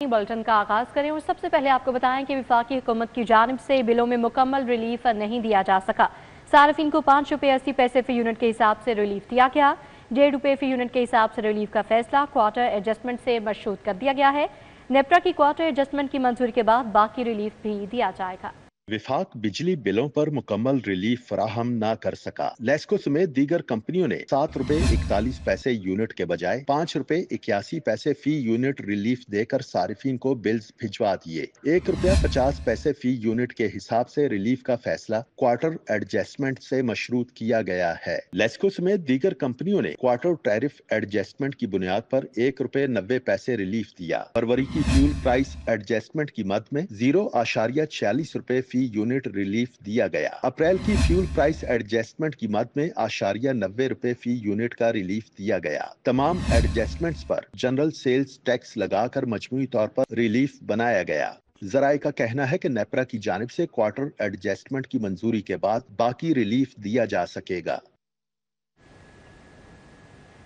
صباحی bulletin کا آغاز کریں اور سب سے پہلے آپ کو بتائیں کہ وفاقی حکومت کی جانب سے بلوں میں مکمل ریلیف نہیں دیا جا سکا۔ صارفین کو 5 روپے 80 پیسے فی یونٹ کے حساب سے ریلیف دیا گیا۔ 1.5 روپے فی یونٹ کے حساب سے ریلیف کا فیصلہ کوارٹر ایڈجسٹمنٹ سے مشروط کر دیا گیا ہے۔ نیپرا کی کوارٹر ایڈجسٹمنٹ کی منظوری کے بعد باقی ریلیف بھی دیا جائے گا۔ وفاق بجلی بلوں پر مکمل ریلیف فراہم نہ کر سکا۔ لیسکو سمیت دیگر کمپنیوں نے 7 روپے 41 پیسے یونٹ کے بجائے 5 روپے 81 پیسے فی یونٹ ریلیف دے کر صارفین کو بلز بھجوا دیے۔ 1 روپیہ 50 پیسے فی یونٹ کے حساب سے ریلیف کا فیصلہ کوارٹر ایڈجسٹمنٹ سے مشروط کیا گیا ہے۔ لیسکو سمیت دیگر کمپنیوں نے کوارٹر ٹیرف ایڈجسٹمنٹ کی بنیاد پر 1 روپے 90 پیسے ریلیف دیا۔ فروری کی فیول پرائس ایڈجسٹمنٹ کی مد میں 0.46 روپے فی یونٹ ریلیف دیا گیا۔ اپریل کی فیول پرائس ایڈجسٹمنٹ کی مد میں 90 روپے فی یونٹ کا ریلیف دیا گیا۔ تمام ایڈجسٹمنٹس پر جنرل سیلز ٹیکس لگا کر مجموعی طور پر ریلیف بنایا گیا۔ ذرائع کا کہنا ہے کہ نیپرا کی جانب سے کوارٹر ایڈجسٹمنٹ کی منظوری کے بعد باقی ریلیف دیا جا سکے گا۔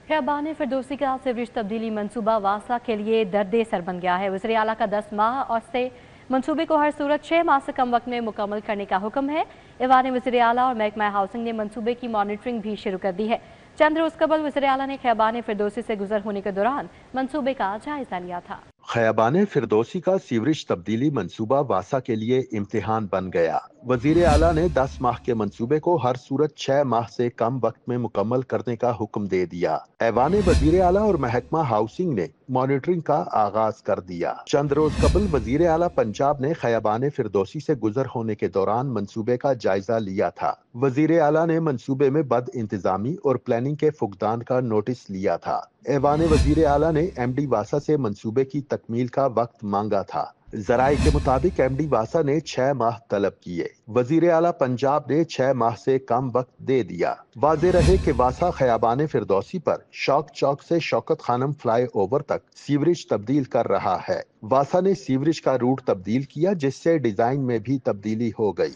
خیابان فردوسی کا سیوریج تبدیلی منصوبہ واسا کے لیے درد سر بن گیا ہے۔ وزیر اعلیٰ کا 10 ماہ اور سے منصوبے کو ہر صورت 6 ماہ سے کم وقت میں مکمل کرنے کا حکم ہے۔ ایوان وزیر اعلیٰ اور محکمہ ہاؤسنگ نے منصوبے کی مانیٹرنگ بھی شروع کر دی ہے۔ چند روز قبل وزیر اعلیٰ نے خیابان فردوسی سے گزر ہونے کے دوران منصوبے کا جائزہ لیا تھا۔ خیابان فردوسی کا سیوریج تبدیلی منصوبہ واسا کے لیے امتحان بن گیا۔ وزیر اعلیٰ نے 10 ماہ کے منصوبے کو ہر صورت 6 ماہ سے کم وقت میں مکمل کرنے کا حکم دے دیا۔ ایوان وزیر اعلیٰ اور محکمہ ہاؤسنگ نے مانیٹرنگ کا آغاز کر دیا۔ چند روز قبل وزیر اعلیٰ پنجاب نے خیابان فردوسی سے گزر ہونے کے دوران منصوبے کا جائزہ لیا تھا۔ وزیر اعلیٰ نے منصوبے میں بد انتظامی اور پلاننگ کے فقدان کا نوٹس لیا تھا۔ ایوان وزیر اعلیٰ نے ایم ڈی واسا سے منصوبے کی تکمیل کا وقت مانگا تھا۔ ذرائع کے مطابق ایم ڈی واسا نے 6 ماہ طلب کیے۔ وزیر اعلیٰ پنجاب نے 6 ماہ سے کم وقت دے دیا۔ واضح رہے کہ واسا خیابان فردوسی پر شوق چوک سے شوکت خانم فلائی اوور تک سیوریج تبدیل کر رہا ہے۔ واسا نے سیوریج کا روٹ تبدیل کیا، جس سے ڈیزائن میں بھی تبدیلی ہو گئی۔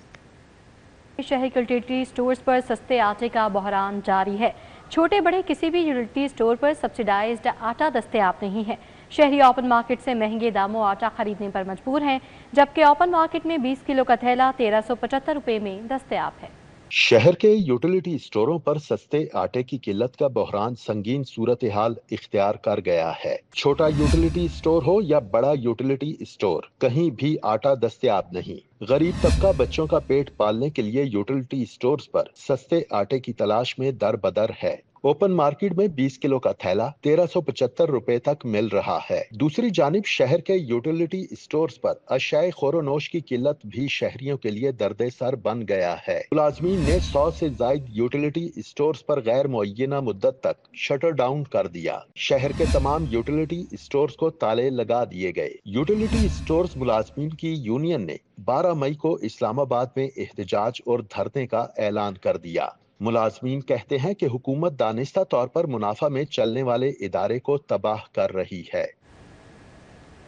شہری یوٹیلیٹی سٹورز پر سستے آٹے کا بحران جاری ہے۔ چھوٹے بڑے کسی بھی یوٹیلیٹی سٹور پر سبسیڈائزڈ آٹا دستیاب نہیں ہے۔ شہری اوپن مارکیٹ سے مہنگے داموں آٹا خریدنے پر مجبور ہیں، جبکہ اوپن مارکیٹ میں 20 کلو کا تھیلا 1375 روپے میں دستیاب ہے۔ شہر کے یوٹیلیٹی سٹوروں پر سستے آٹے کی قلت کا بحران سنگین صورتحال اختیار کر گیا ہے۔ چھوٹا یوٹیلیٹی سٹور ہو یا بڑا یوٹیلیٹی سٹور، کہیں بھی آٹا دستیاب نہیں۔ غریب طبقہ بچوں کا پیٹ پالنے کے لیے یوٹیلیٹی سٹورز پر سستے آٹے کی تلاش میں در بدر ہے۔ اوپن مارکیٹ میں 20 کلو کا تھیلا 1375 روپے تک مل رہا ہے۔ دوسری جانب شہر کے یوٹیلیٹی سٹورز پر اشیاء خور و نوش کی قلت بھی شہریوں کے لیے درد سر بن گیا ہے۔ ملازمین نے 100 سے زائد یوٹیلیٹی سٹورز پر غیر معینہ مدت تک شٹر ڈاؤن کر دیا۔ شہر کے تمام یوٹیلیٹی سٹورز کو تالے لگا دیے گئے۔ یوٹیلیٹی سٹورز ملازمین کی یونین نے 12 مئی کو اسلام آباد میں احتجاج اور دھرنے کا اعلان کر دیا۔ ملازمین کہتے ہیں کہ حکومت دانستہ طور پر منافع میں چلنے والے ادارے کو تباہ کر رہی ہے۔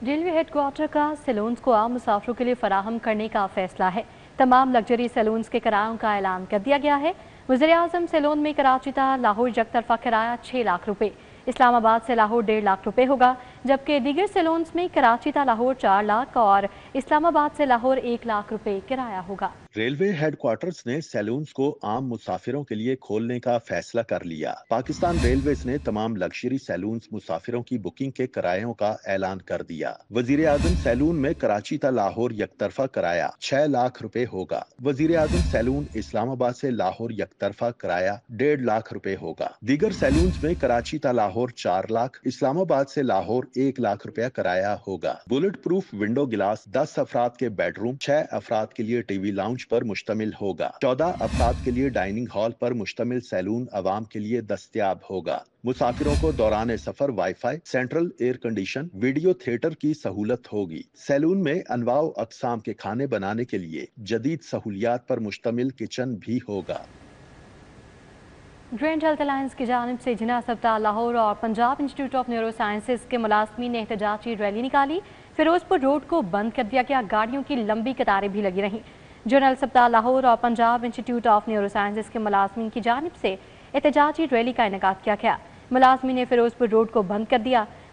ریلوے ہیڈ کوارٹر کا سیلونز کو عام مسافروں کے لیے فراہم کرنے کا فیصلہ ہے۔ تمام لگژری سیلونز کے کرایوں کا اعلان کر دیا گیا ہے۔ وزیر اعظم سیلون میں کراچی تا لاہور یک طرفہ کرایہ 6 لاکھ روپے، اسلام آباد سے لاہور 1.5 لاکھ روپے ہوگا، جبکہ دیگر سیلونز میں کراچی تا لاہور 4 لاکھ اور اسلام آباد سے لاہور 1 لاکھ روپے کرایہ ہوگا۔ ریلوے ہیڈ کوارٹرز نے سیلونز کو عام مسافروں کے لیے کھولنے کا فیصلہ کر لیا۔ پاکستان ریلویز نے تمام لگژری سیلونز مسافروں کی بکنگ کے کرایوں کا اعلان کر دیا۔ وزیر اعظم سیلون میں کراچی تا لاہور یک طرفہ کرایہ 6 لاکھ روپے ہوگا۔ وزیر اعظم سیلون اسلام آباد سے لاہور یک طرفہ کرایہ 1.5 لاکھ روپے ہوگا۔ دیگر سیلونز میں کراچی تا لاہور 4 لاکھ، اسلام آباد سے لاہور 1 لاکھ روپے کرایہ ہوگا۔ بلٹ پروف ونڈو گلاس 10 افراد کے بیڈ روم، 6 افراد کے لیے ٹی وی لاؤنج پر مشتمل ہوگا۔ 14 افراد کے لیے ڈائننگ ہال پر مشتمل سیلون عوام کے لیے دستیاب ہوگا۔ مسافروں کو دوران سفر wi fi, central air condition, video theatre کی سہولت ہوگی۔ سیلون میں انواع و اقسام کے کھانے بنانے کے لیے جدید سہولیات پر مشتمل کچن بھی ہوگا۔ گرینڈ ہیلتھ الائنس کی جانب سے جناح اسپتال لاہور اور پنجاب انسٹی ٹیوٹ آف نیورو سائنسز کے ملازمین نے احتجاجی ریلی نکالی۔ فیروز پور روڈ کو بند کر دیا گیا، گاڑیوں کی لمبی قطاریں بھی لگی رہیں۔ جنرل اسپتال لاہور اور پنجاب انسٹی ٹیوٹ آف نیورو سائنسز کے ملازمین کی جانب سے احتجاجی ریلی کا انعقاد کیا گیا۔ ملازمین نے فیروز پور روڈ کو بند کر دیا۔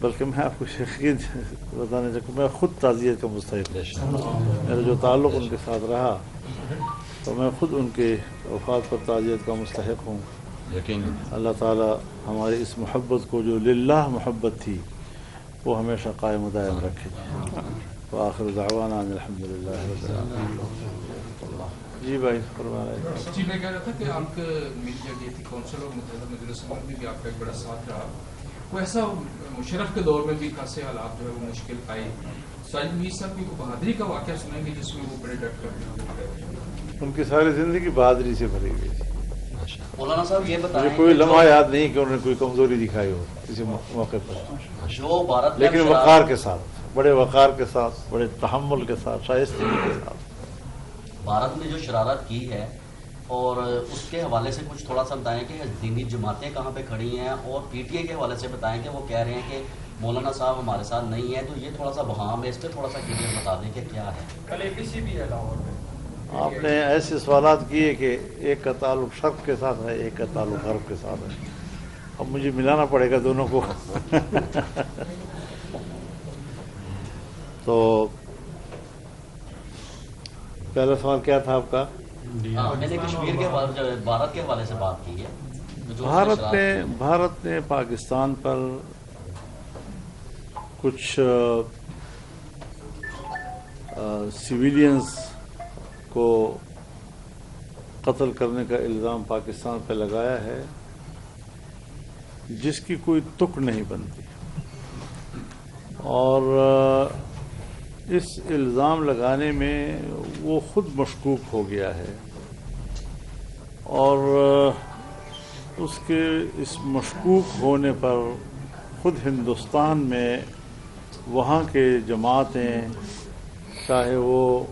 بلکہ میں آپ کو یقین بتانے چاہوں میں خود تعزیت کا مستحق ہوں. میرا جو تعلق ان کے ساتھ رہا تو میں خود ان کے وفات پر تعزیت کا مستحق ہوں. اللہ تعالی ہماری اس محبت کو جو للہ محبت تھی وہ ہمیشہ قائم و دائم رکھے. وآخر دعوانا ان الحمدللہ رب العالمین. جی بھائی فرما رہے ہیں. جی میں کہہ رہا تھا کہ آپ میڈیا گئی تھی کونسل اور متحدہ مجلس عمر میں بھی آپ کا ایک بڑا ساتھ رہا. وہ ایسا مشرف کے دور میں بھی خاصے حالات جو ہے وہ مشکل آئے. ساجد میر صاحب کی بہادری کا واقعہ سنیں گے جس میں وہ بڑے ڈٹ کر ان کی ساری زندگی بہادری سے بھری ہوئی تھی. مولانا صاحب یہ بتائیں مجھے کوئی لمحہ یاد نہیں کہ انہوں نے کوئی کمزوری دکھائی ہو کسی موقع پر, جو بھارت لیکن وقار کے ساتھ, بڑے وقار کے ساتھ, بڑے تحمل کے ساتھ, شائستگی کے ساتھ بھارت میں جو شرارت کی ہے اور اس کے حوالے سے کچھ تھوڑا سا بتائیں کہ دینی جماعتیں کہاں پہ کھڑی ہیں, اور پی ٹی آئی کے حوالے سے بتائیں کہ وہ کہہ رہے ہیں کہ مولانا صاحب ہمارے ساتھ نہیں ہے. تو یہ تھوڑا سا بہام ہے, اس پہ تھوڑا سا کلیئر بتا دیں کہ کیا ہے. کل اے پی سی بھی ہے لاہور میں. آپ نے ایسے سوالات کیے کہ ایک کا تعلق شرق کے ساتھ ہے, ایک کا تعلق غرب کے ساتھ ہے. اب مجھے ملانا پڑے گا دونوں کو. تو پہلا سوال کیا تھا آپ کا؟ میں نے کشمیر کے بھارت کے حوالے سے بات کی ہے. بھارت نے پاکستان پر کچھ سویلینز کو قتل کرنے کا الزام پاکستان پہ لگایا ہے جس کی کوئی تک نہیں بنتی, اور اس الزام لگانے میں وہ خود مشکوک ہو گیا ہے, اور اس کے اس مشکوک ہونے پر خود ہندوستان میں وہاں کے جماعتیں, چاہے وہ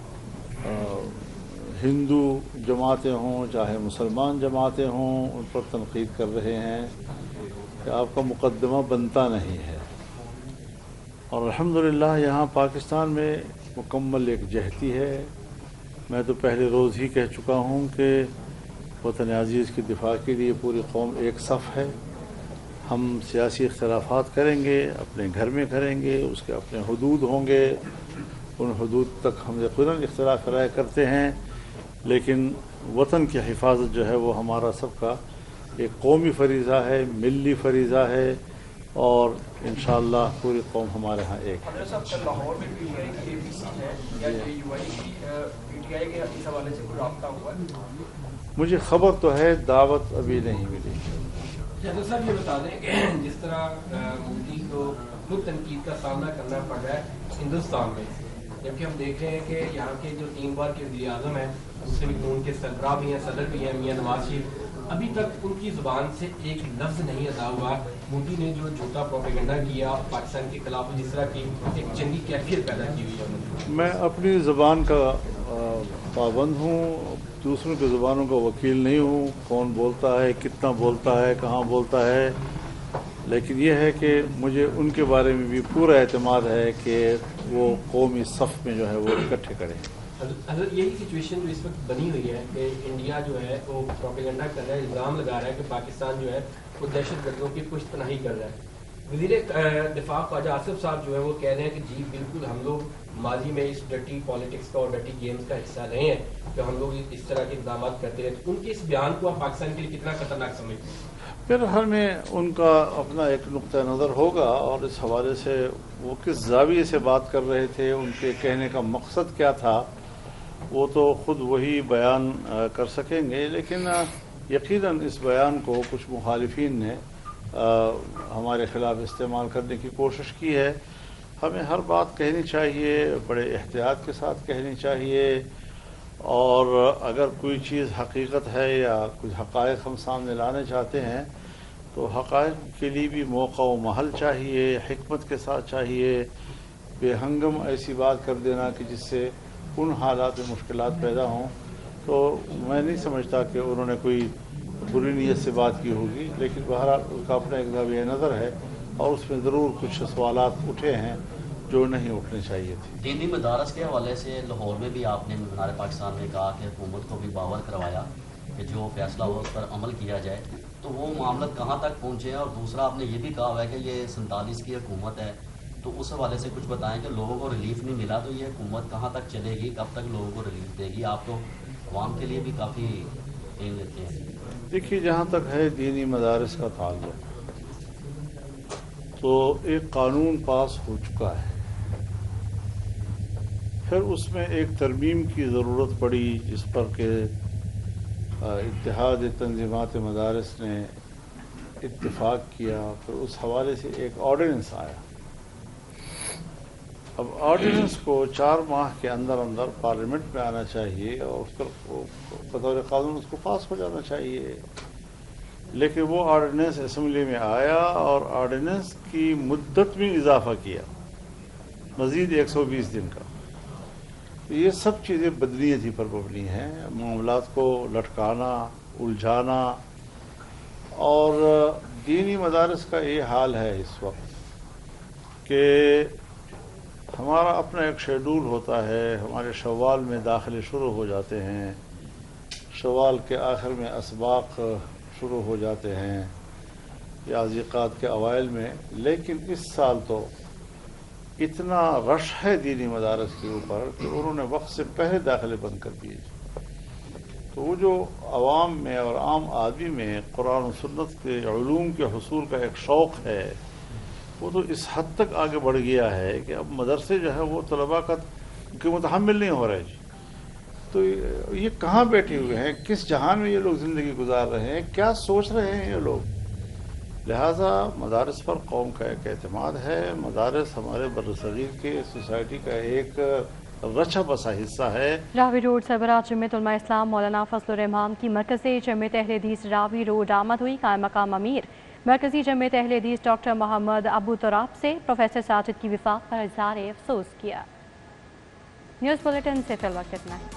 ہندو جماعتیں ہوں چاہے مسلمان جماعتیں ہوں, ان پر تنقید کر رہے ہیں کہ آپ کا مقدمہ بنتا نہیں ہے. اور الحمدللہ یہاں پاکستان میں مکمل ایک جہتی ہے. میں تو پہلے روز ہی کہہ چکا ہوں کہ وطن عزیز کی دفاع کے لیے پوری قوم ایک صف ہے. ہم سیاسی اختلافات کریں گے, اپنے گھر میں کریں گے, اس کے اپنے حدود ہوں گے, ان حدود تک ہم یقیناً اختلاف رائے کرتے ہیں, لیکن وطن کی حفاظت جو ہے وہ ہمارا سب کا ایک قومی فریضہ ہے, ملی فریضہ ہے, اور انشاءاللہ پوری قوم ہمارے ہاں ایک ہے. صاحب کل لاہور میں پی ٹی آئی کی اے پی سی ہے یا یو آئی کی پی ٹی آئی کے اس حوالے سے کوئی رابطہ ہوا ہے؟ مجھے خبر تو ہے, دعوت ابھی نہیں ملی. جنرل صاحب یہ بتا دیں کہ جس طرح مودی کو خود تنقید کا سامنا کرنا پڑ رہا ہے ہندوستان میں, جبکہ ہم دیکھ رہے ہیں کہ یہاں کے جو 3 بار کے وزیر اعظم ہیں, مسلم لیگ نون کے سربراہ بھی ہیں, صدر بھی ہیں, میاں نواز شریف, ابھی تک ان کی زبان سے ایک لفظ نہیں ادا ہوا. مودی نے جو جھوٹا پروپیگنڈا کیا پاکستان کے خلاف, جس طرح کی ایک جنگی کیفیت پیدا کی ہوئی ہے. میں اپنی زبان کا پابند ہوں, دوسروں کی زبانوں کا وکیل نہیں ہوں. کون بولتا ہے, کتنا بولتا ہے, کہاں بولتا ہے, لیکن یہ ہے کہ مجھے ان کے بارے میں بھی پورا اعتماد ہے کہ وہ قومی صف میں جو ہے وہ اکٹھے کریں. حضرت یہی سچویشن جو اس وقت بنی ہوئی ہے کہ انڈیا جو ہے وہ پروپیگنڈا کر رہا ہے, الزام لگا رہا ہے کہ پاکستان جو ہے وہ دہشت گردوں کی پشت پناہی کر رہا ہے. وزیر دفاع خواجہ آصف صاحب جو ہے وہ کہہ رہے ہیں کہ جی بالکل ہم لوگ ماضی میں اس ڈرٹی پالیٹکس کا اور ڈرٹی گیمز کا حصہ رہے ہیں کہ ہم لوگ اس طرح کے اقدامات کرتے ہیں. ان کے اس بیان کو آپ پاکستان کے لیے کتنا خطرناک سمجھتے ہیں؟ پھر ہر میں ان کا اپنا ایک نقطہ نظر ہوگا, اور اس حوالے سے وہ کس زاویے سے بات کر رہے تھے, ان کے کہنے کا مقصد کیا تھا, وہ تو خود وہی بیان کر سکیں گے. لیکن یقیناً اس بیان کو کچھ مخالفین نے ہمارے خلاف استعمال کرنے کی کوشش کی ہے. ہمیں ہر بات کہنی چاہیے, بڑے احتیاط کے ساتھ کہنی چاہیے, اور اگر کوئی چیز حقیقت ہے یا کچھ حقائق ہم سامنے لانے چاہتے ہیں تو حقائق کے لیے بھی موقع و محل چاہیے, حکمت کے ساتھ چاہیے. بے ہنگم ایسی بات کر دینا کہ جس سے ان حالات میں مشکلات پیدا ہوں, تو میں نہیں سمجھتا کہ انہوں نے کوئی بری نیت سے بات کی ہوگی. لیکن بہرحال ان کا اپنا ایک زاویہ نظر ہے, اور اس میں ضرور کچھ سوالات اٹھے ہیں جو نہیں اٹھنے چاہیے تھے. دینی مدارس کے حوالے سے لاہور میں بھی آپ نے مینار پاکستان میں کہا کہ حکومت کو بھی باور کروایا کہ جو فیصلہ ہو اس پر عمل کیا جائے، تو وہ معاملات کہاں تک پہنچے ہیں؟ اور دوسرا آپ نے یہ بھی کہا ہوا ہے کہ یہ 47 کی حکومت ہے، تو اس حوالے سے کچھ بتائیں کہ لوگوں کو ریلیف نہیں ملا تو یہ حکومت کہاں تک چلے گی، کب تک لوگوں کو ریلیف دے گی؟ آپ تو عوام کے لیے بھی کافی این دیتے ہیں۔ دیکھیے، جہاں تک ہے دینی مدارس کا تعلق، تو ایک قانون پاس ہو چکا ہے، پھر اس میں ایک ترمیم کی ضرورت پڑی جس پر کہ اتحاد تنظیمات مدارس نے اتفاق کیا، پھر اس حوالے سے ایک آرڈیننس آیا۔ اب آرڈیننس کو 4 ماہ کے اندر اندر پارلیمنٹ میں آنا چاہیے اور اس پر بطور قانون اس کو پاس ہو جانا چاہیے، لیکن وہ آرڈیننس اسمبلی میں آیا اور آرڈیننس کی مدت میں اضافہ کیا، مزید 120 دن کا۔ یہ سب چیزیں بدنیتی پر مبنی ہیں، معاملات کو لٹکانا، الجھانا، اور دینی مدارس کا یہ حال ہے اس وقت کہ ہمارا اپنا ایک شیڈول ہوتا ہے، ہمارے شوال میں داخلے شروع ہو جاتے ہیں، شوال کے آخر میں اسباق شروع ہو جاتے ہیں یا عزیقات کے اوائل میں، لیکن اس سال تو اتنا رش ہے دینی مدارس کے اوپر کہ انہوں نے وقت سے پہلے داخلے بند کر دیے۔ تو وہ جو عوام میں اور عام آدمی میں قرآن و سنت کے علوم کے حصول کا ایک شوق ہے، وہ تو اس حد تک آگے بڑھ گیا ہے کہ اب مدرسے جو ہے وہ طلباء کا کہ متحمل نہیں ہو رہے جی۔ تو یہ کہاں بیٹھے ہوئے ہیں، کس جہان میں یہ لوگ زندگی گزار رہے ہیں، کیا سوچ رہے ہیں یہ لوگ؟ لہذا مدارس پر قوم کا ایک اعتماد ہے، مدارس ہمارے برصغیر کے سوسائٹی کا ایک رچا بسا حصہ ہے۔ راوی روڈ سربراہ جمعیت علماء اسلام مولانا فضل الرحمان کی مرکزی جمعیت اہل حدیث راوی روڈ آمد ہوئی۔ قائم مقام امیر مرکزی جمعیت اہل حدیث ڈاکٹر محمد ابو تراب سے پروفیسر ساجد کی وفات پر اظہار افسوس کیا۔ نیوز بلیٹن سے فی الوقت اتنا ہے۔